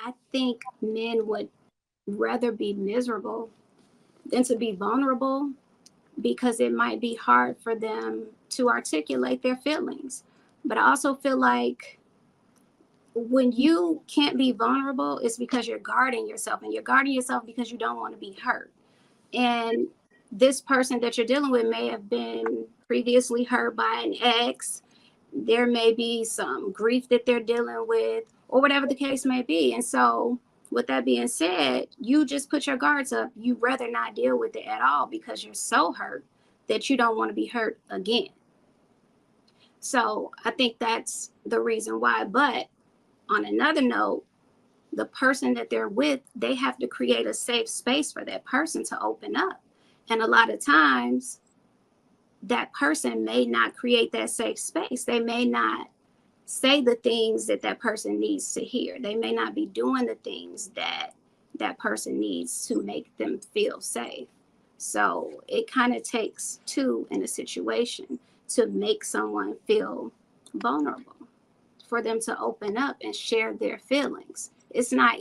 I think men would rather be miserable than to be vulnerable because it might be hard for them to articulate their feelings. But I also feel like when you can't be vulnerable, it's because you're guarding yourself, and you're guarding yourself because you don't want to be hurt. And this person that you're dealing with may have been previously hurt by an ex. There may be some grief that they're dealing with, or whatever the case may be. And so, with that being said, you just put your guards up. You rather not deal with it at all because you're so hurt that you don't want to be hurt again. So, I think that's the reason why. But on another note, the person that they're with, they have to create a safe space for that person to open up. And a lot of times, that person may not create that safe space. They may not say the things that that person needs to hear. They may not be doing the things that that person needs to make them feel safe. So it kind of takes two in a situation to make someone feel vulnerable, for them to open up and share their feelings. It's not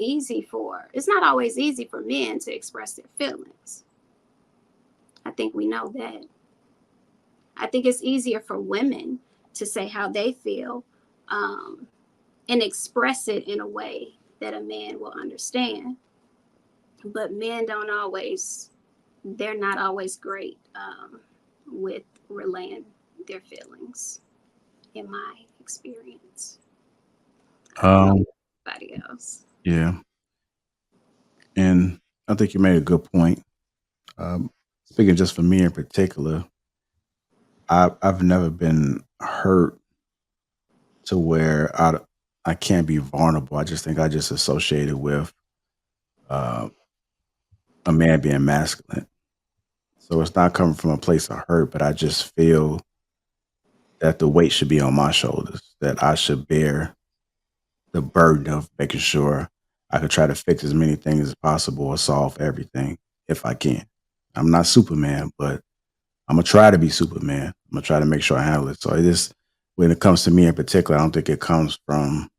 always easy for men to express their feelings. I think we know that. I think it's easier for women to say how they feel, um, and express it in a way that a man will understand. But men don't always, they're not always great with relaying their feelings, in my experience. I don't know Um, about anybody else. yeah, and I think you made a good point. Um, Speaking just for me in particular, I've never been hurt to where I can't be vulnerable. I just think I just associated with uh, a man being masculine. So it's not coming from a place of hurt, but I just feel that the weight should be on my shoulders, that I should bear the burden of making sure I could try to fix as many things as possible or solve everything if I can. I'm not Superman, but I'm gonna try to be Superman. I'm gonna try to make sure I handle it. So it is when it comes to me in particular, I don't think it comes from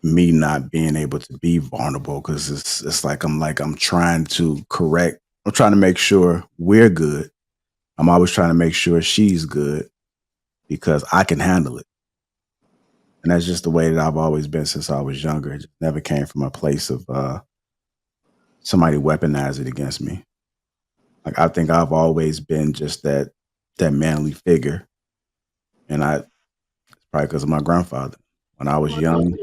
me not being able to be vulnerable because it's like I'm trying to correct. I'm trying to make sure we're good. I'm always trying to make sure she's good because I can handle it. And that's just the way that I've always been since I was younger. It never came from a place of somebody weaponize it against me. Like I think I've always been just that manly figure, and I probably because of my grandfather. When I was Well, young,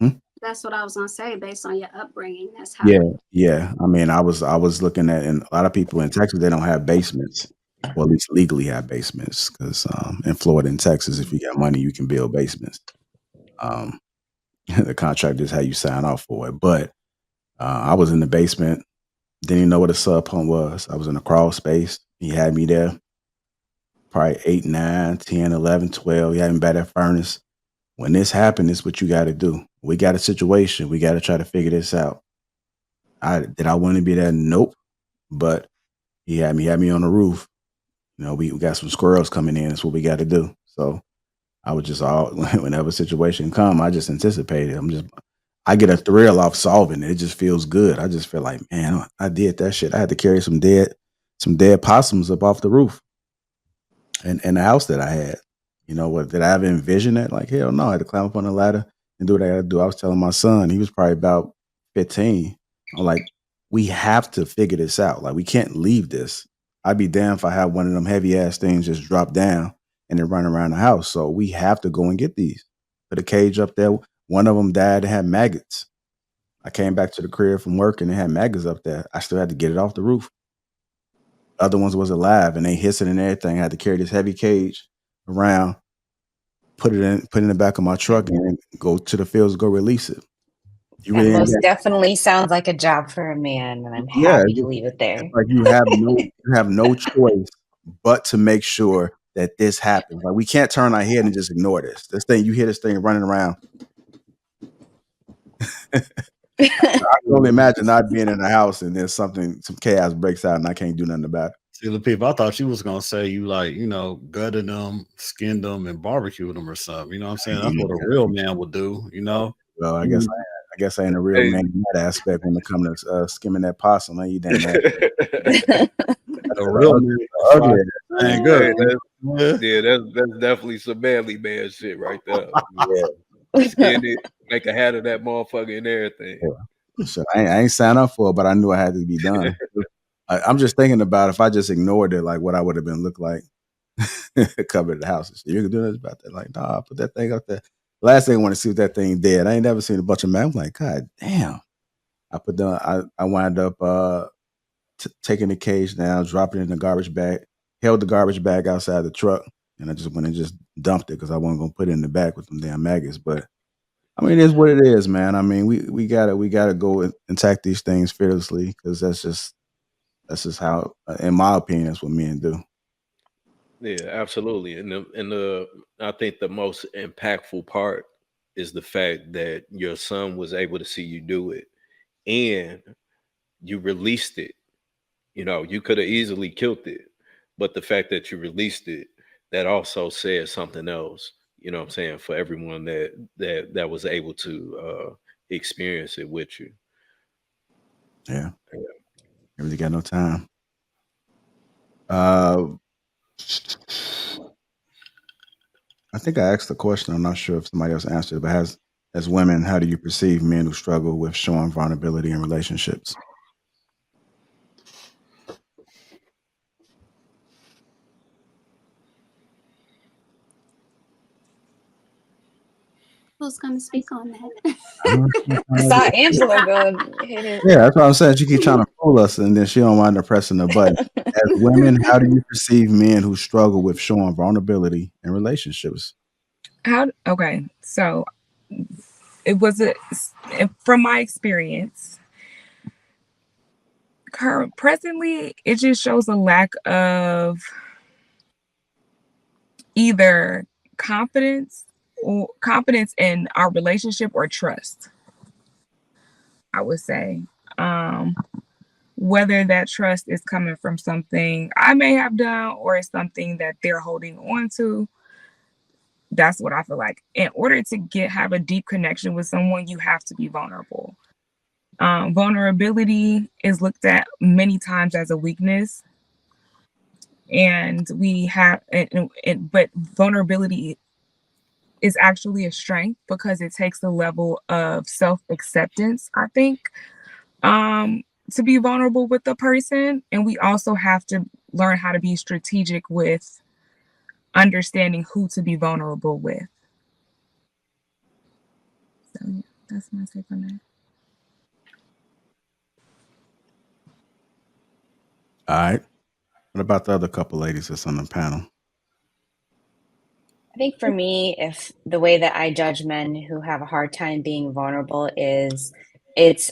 hmm? that's what I was gonna say. Based on your upbringing, that's Yeah, how. yeah. I mean, I was looking at, and a lot of people in Texas they don't have basements, or at least legally have basements, because in Florida and Texas, if you got money, you can build basements. Um, the contract is how you sign off for it. But I was in the basement, didn't even know what a sub pump was. I was in a crawl space. He had me there, probably 8, 9, 10, 11, 12. He had me by that furnace. When this happened, this is what you got to do. We got a situation. We got to try to figure this out. I want to be there? Nope. But he had me on the roof. We got some squirrels coming in. That's what we got to do. So I was just all whenever a situation come, I just anticipate it. I get a thrill off solving it. It just feels good. I just feel like, man, I did that shit. I had to carry some dead possums up off the roof and the house that I had. What did I ever envision that? Like, hell no, I had to climb up on the ladder and do what I had to do. I was telling my son, he was probably about 15. I'm like, we have to figure this out. Like, we can't leave this. I'd be damned if I had one of them heavy ass things just drop down and then run around the house. So we have to go and get these. Put a cage up there. One of them died and had maggots. I came back to the crib from work and it had maggots up there. I still had to get it off the roof. Other ones was alive and they hissing and everything. I had to carry this heavy cage around, put it in the back of my truck, and then go to the fields, go release it. You That really ain't most got, definitely sounds like a job for a man, and I'm yeah. happy to leave it It's there. like you have no choice but to make sure that this happens. Like we can't turn our head and just ignore this. This thing, you hear this thing running around. I can only imagine not being in the house and then some chaos breaks out and I can't do nothing about it. See, the people, I thought you was gonna say you like, gutted them, skinned them, and barbecued them or something. You know what I'm I saying? ain't That's even what a got real man would do. well, I guess I guess I ain't a real Hey. man in that aspect when it comes to skimming that possum. I eat that nasty. A real man. Ugly. Dang Hey, good. that's definitely some manly man shit right there. Yeah. Skin it, make a hat of that motherfucker and everything. So I ain't signed up for it, but I knew it had to be done. I'm just thinking about if I just ignored it, like what I would have been look like. Covered the house. You can do this about that. Like, nah, put that thing up there. Last thing I want to see was that thing dead. I ain't never seen a bunch of men. I'm like, God damn. I wound up taking the cage down, dropping it in the garbage bag, held the garbage bag outside the truck, and I just went and just dumped it because I wasn't gonna put it in the back with them damn maggots. But I mean, it is what it is, man. I mean, we gotta go and attack these things fearlessly because that's just how, in my opinion, that's what men do. Yeah, absolutely. And I think the most impactful part is the fact that your son was able to see you do it and you released it. You know, you could have easily killed it, but the fact that you released it, that also says something else. You know what I'm saying? For everyone that was able to experience it with you. Yeah. I really got no time. I think I asked the question. I'm not sure if somebody else answered it, but as women, how do you perceive men who struggle with showing vulnerability in relationships? Who's going to speak on that? I saw Angela go hit it. Yeah, that's what I'm saying. She keep trying to fool us, and then she don't wind up pressing the button. As women, how do you perceive men who struggle with showing vulnerability in relationships? Okay, so it was from my experience. Presently, it just shows a lack of either confidence in our relationship or trust. I would say, whether that trust is coming from something I may have done or it's something that they're holding on to. That's what I feel like. In order to have a deep connection with someone, you have to be vulnerable. Vulnerability is looked at many times as a weakness, and but vulnerability is actually a strength because it takes a level of self-acceptance, I think, to be vulnerable with the person. And we also have to learn how to be strategic with understanding who to be vulnerable with. So yeah, that's my take on that. All right. What about the other couple ladies that's on the panel? I think for me, if the way that I judge men who have a hard time being vulnerable is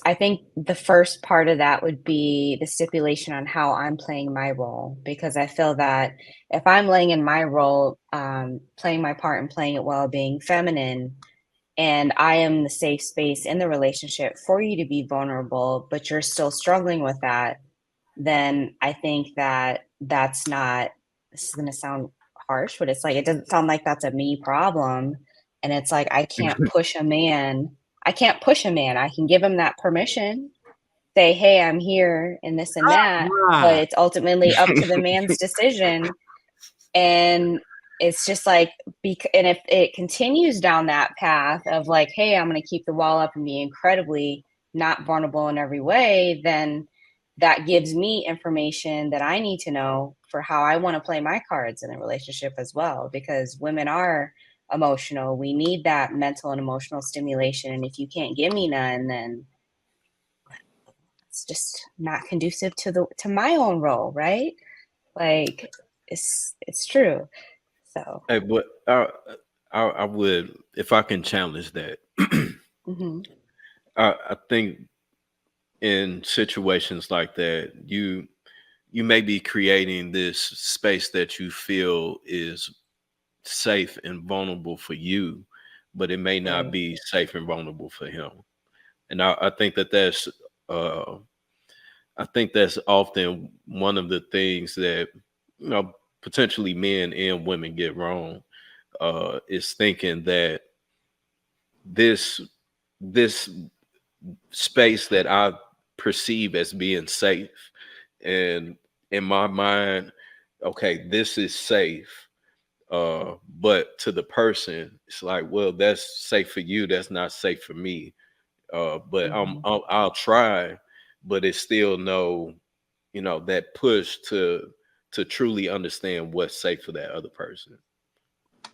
I think the first part of that would be the stipulation on how I'm playing my role, because I feel that if I'm laying in my role, playing my part and playing it well, being feminine, and I am the safe space in the relationship for you to be vulnerable, but you're still struggling with that, then I think that's not, this is going to sound harsh, but it's like, it doesn't sound like that's a me problem. And it's like, I can't push a man. I can give him that permission, say, hey, I'm here and this and that, but it's ultimately up to the man's decision. And it's just like, and if it continues down that path of like, hey, I'm going to keep the wall up and be incredibly not vulnerable in every way, then that gives me information that I need to know for how I want to play my cards in a relationship as well, because women are emotional. We need that mental and emotional stimulation. And if you can't give me none, then it's just not conducive to my own role, right? Like it's true. So Hey, but I would, if I can challenge that. I think in situations like that, you may be creating this space that you feel is safe and vulnerable for you, but it may not be safe and vulnerable for him. And I think that's I think that's often one of the things that, you know, potentially men and women get wrong, is thinking that this space that I perceive as being safe. And in my mind, okay, this is safe. But to the person, it's like, well, that's safe for you. That's not safe for me. But I'll try, but it's still no, that push to truly understand what's safe for that other person.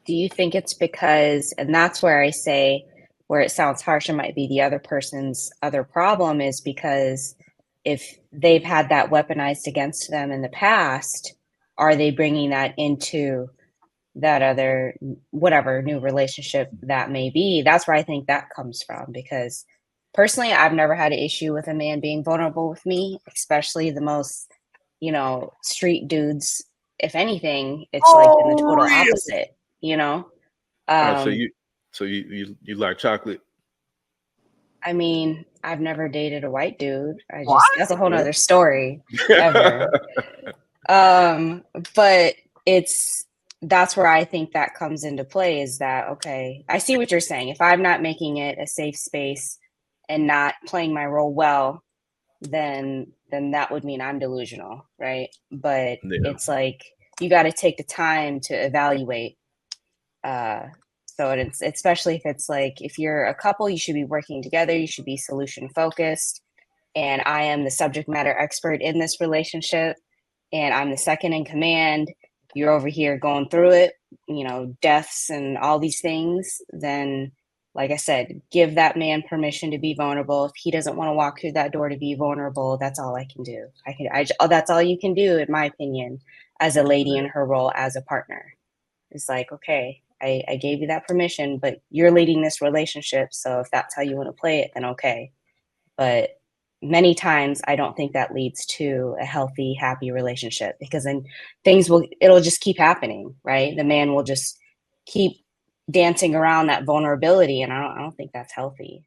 Do you think it's because, and that's where I say, where it sounds harsh, it might be the other person's other problem, is because if they've had that weaponized against them in the past, are they bringing that into that other, whatever new relationship that may be? That's where I think that comes from. Because personally, I've never had an issue with a man being vulnerable with me, especially the most, street dudes. If anything, it's like in the total opposite, So um, you like chocolate? I mean, I've never dated a white dude. What? That's a whole nother story ever. But that's where I think that comes into play, is that, okay, I see what you're saying. If I'm not making it a safe space and not playing my role well, then that would mean I'm delusional, right? But it's like, you got to take the time to evaluate. So it's, especially if it's like, if you're a couple, you should be working together, you should be solution focused. And I am the subject matter expert in this relationship, and I'm the second in command. You're over here going through it, deaths and all these things. Then, like I said, give that man permission to be vulnerable. If he doesn't want to walk through that door to be vulnerable, that's all I can do. That's all you can do, in my opinion, as a lady in her role as a partner. It's like, okay, I gave you that permission, but you're leading this relationship. So if that's how you want to play it, then okay. But many times I don't think that leads to a healthy, happy relationship, because then it'll just keep happening, right? The man will just keep dancing around that vulnerability. And I don't think that's healthy.